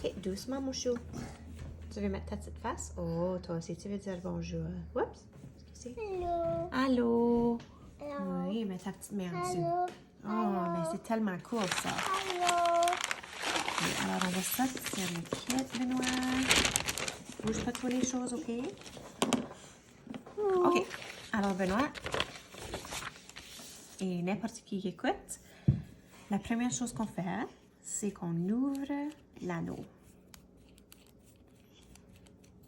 OK, doucement, mon chou. Tu veux mettre ta petite face? Oh, toi aussi, tu veux dire bonjour. Oups! Excusez. Allô? Allô? Allô? Oui, mets ta petite main en dessous. Allô? Oh, mais c'est tellement cool, ça. Allô? Okay, alors, on va sortir le kit, Benoît. Bouge pas trop les choses, OK? OK. Alors, Benoît, et n'importe qui écoute, la première chose qu'on fait, c'est qu'on ouvre l'anneau.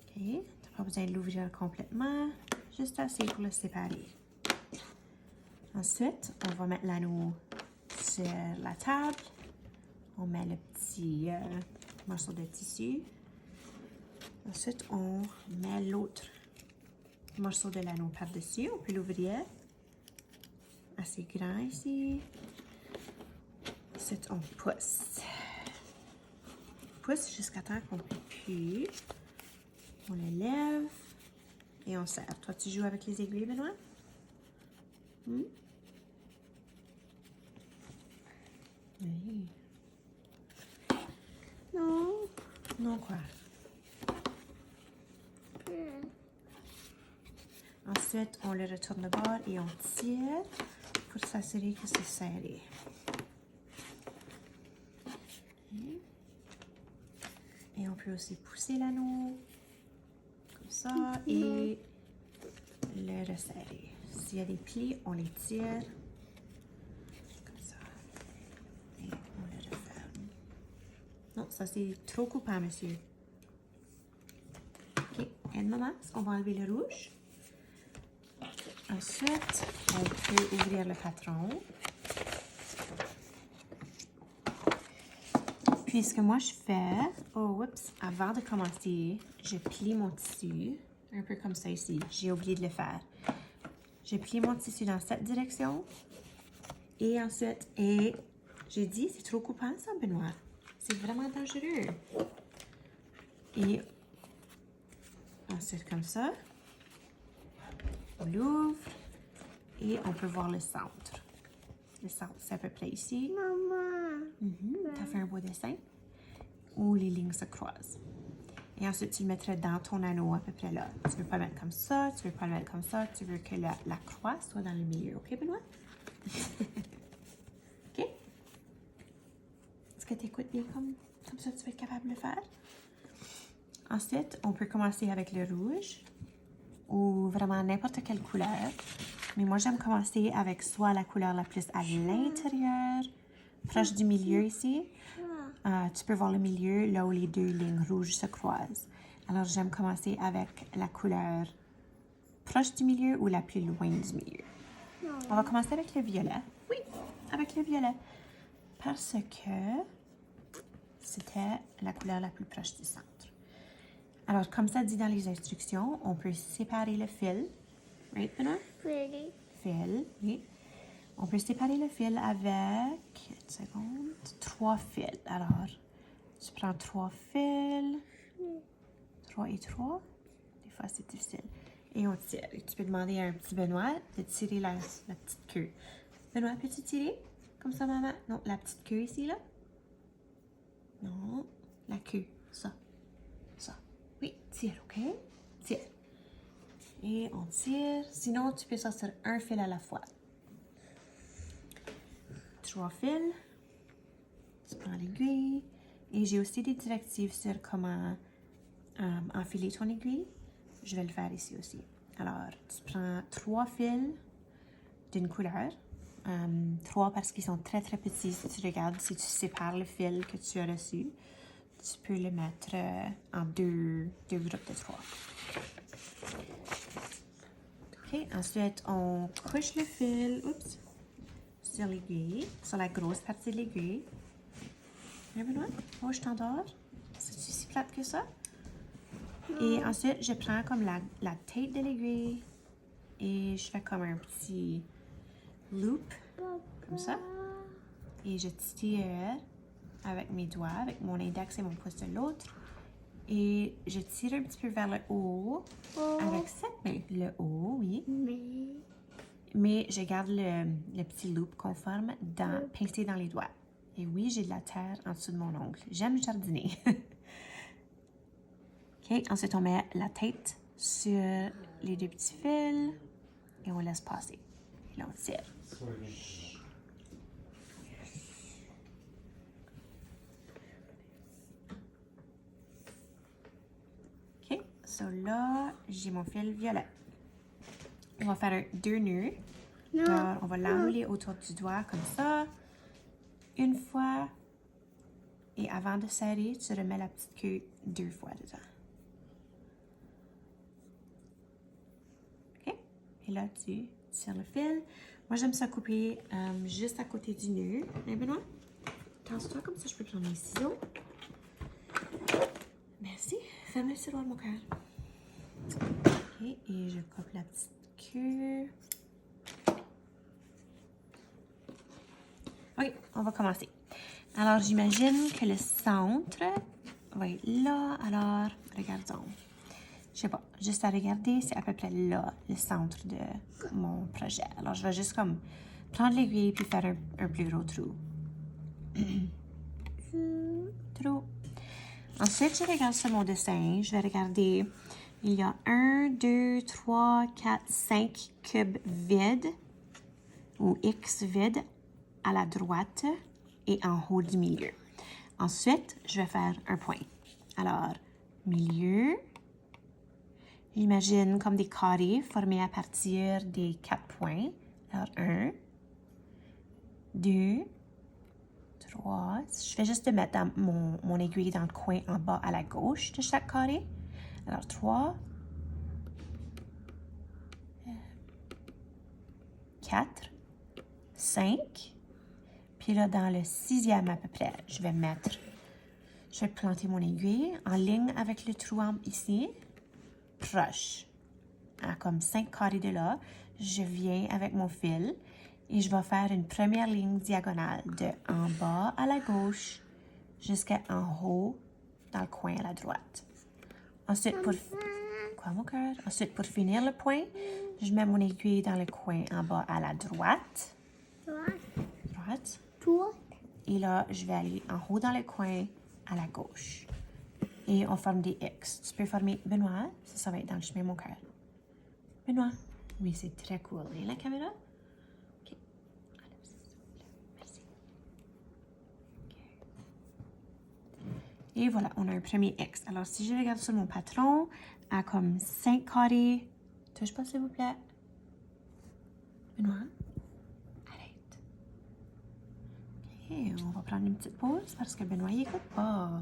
OK? Tu n'as pas besoin de l'ouvrir complètement, juste assez pour le séparer. Ensuite, on va mettre l'anneau sur la table. On met le petit morceau de tissu. Ensuite, on met l'autre morceau de l'anneau par-dessus. On peut l'ouvrir. Assez grand ici. Ensuite, on pousse. Pousse jusqu'à temps qu'on ne peut plus. On le lève et on serre. Toi, tu joues avec les aiguilles, Benoît? Oui. Non. Non, quoi? Ensuite, on le retourne de bord et on tire pour s'assurer que c'est serré. Et on peut aussi pousser l'anneau, comme ça, et le resserrer. S'il y a des plis, on les tire, comme ça. Et on le referme. Non, ça c'est trop coupant, monsieur. OK, aide-maman, on va enlever le rouge. Ensuite, on peut ouvrir le patron. Puis ce que moi je fais, avant de commencer, je plie mon tissu, un peu comme ça ici. J'ai oublié de le faire. Je plie mon tissu dans cette direction. Et ensuite, j'ai dit, c'est trop coupant ça, Benoît. C'est vraiment dangereux. Et ensuite, comme ça, on l'ouvre et on peut voir le centre. Le centre, c'est à peu près ici. Maman. Tu as fait un beau dessin où les lignes se croisent. Et ensuite, tu le mettrais dans ton anneau à peu près là. Tu veux pas le mettre comme ça, tu veux pas le mettre comme ça, tu veux que la croix soit dans le milieu. OK, Benoît? OK? Est-ce que tu écoutes bien comme ça, tu vas être capable de le faire? Ensuite, on peut commencer avec le rouge ou vraiment n'importe quelle couleur. Mais moi, j'aime commencer avec soit la couleur la plus à l'intérieur, proche du milieu ici. Tu peux voir le milieu, là où les deux lignes rouges se croisent. Alors, j'aime commencer avec la couleur proche du milieu ou la plus loin du milieu. On va commencer avec le violet. Oui, avec le violet. Parce que c'était la couleur la plus proche du centre. Alors, comme ça dit dans les instructions, on peut séparer le fil. Right, Benoît? Pretty. Fil, oui. On peut séparer le fil avec, une seconde, 3 fils. Alors, tu prends 3 fils, 3 et 3. Des fois, c'est difficile. Et on tire. Et tu peux demander à un petit Benoît de tirer la petite queue. Benoît, peux-tu tirer? Comme ça, maman? Non, la petite queue ici, là. Non, la queue. Ça. Ça. Oui, tire, OK? Tire. Et on tire. Sinon, tu peux sortir un fil à la fois. 3 fils. Tu prends l'aiguille. Et j'ai aussi des directives sur comment enfiler ton aiguille. Je vais le faire ici aussi. Alors, tu prends 3 fils d'une couleur. 3 parce qu'ils sont très très petits. Si tu regardes, si tu sépares le fil que tu as reçu, tu peux le mettre en deux groupes de 3. OK, ensuite, on couche le fil sur l'aiguille, sur la grosse partie de l'aiguille. Benoît, oh, je t'endors. C'est si plate que ça? Et ensuite, je prends comme la tête de l'aiguille et je fais comme un petit loop, comme ça. Et je tire avec mes doigts, avec mon index et mon pouce de l'autre. Et je tire un petit peu vers le haut avec cette main. Le haut, oui. Mais je garde le petit loop qu'on forme pincé dans les doigts. Et oui, j'ai de la terre en dessous de mon ongle. J'aime jardiner. OK, ensuite, on met la tête sur les 2 petits fils et on laisse passer. Et là, on tire. OK, so là, j'ai mon fil violet. On va faire 2 nœuds. Non. Alors, on va l'enrouler autour du doigt comme ça. Une fois. Et avant de serrer, tu remets la petite queue 2 fois dedans. OK? Et là, tu tires le fil. Moi, j'aime ça couper juste à côté du nœud. Hein, Benoît? Tasse-toi comme ça, je peux prendre mes ciseaux. Merci. Ferme le tiroir, mon cœur. OK, et je coupe la petite queue. OK, on va commencer. Alors, j'imagine que le centre va être là. Alors, regardons. Je sais pas, juste à regarder, c'est à peu près là, le centre de mon projet. Alors, je vais juste comme prendre l'aiguille puis faire un plus gros trou. Trou. Ensuite, je regarde sur mon dessin. Je vais regarder, il y a 1, 2, 3, 4, 5 cubes vides ou X vides à la droite et en haut du milieu. Ensuite, je vais faire un point. Alors, milieu. J'imagine comme des carrés formés à partir des 4 points. Alors, 1, 2, 3. Je fais juste de mettre mon aiguille dans le coin en bas à la gauche de chaque carré. Alors, 3, 4, 5. Puis là, dans le 6e à peu près, je vais planter mon aiguille en ligne avec le trou ici, proche. À comme 5 carrés de là, je viens avec mon fil et je vais faire une première ligne diagonale de en bas à la gauche jusqu'à en haut dans le coin à la droite. Ensuite, Quoi, mon cœur? Ensuite, pour finir le point, je mets mon aiguille dans le coin en bas à la droite. Droite. Et là, je vais aller en haut dans le coin à la gauche. Et on forme des X. Tu peux former Benoît. Ça va être dans le chemin, mon cœur. Benoît. Oui, c'est très cool. Et la caméra? OK. Merci. Okay. Et voilà, on a un premier X. Alors, si je regarde sur mon patron, à comme 5 carrés. Touche pas, s'il vous plaît. Benoît. On va prendre une petite pause parce que Benoît n'écoute pas.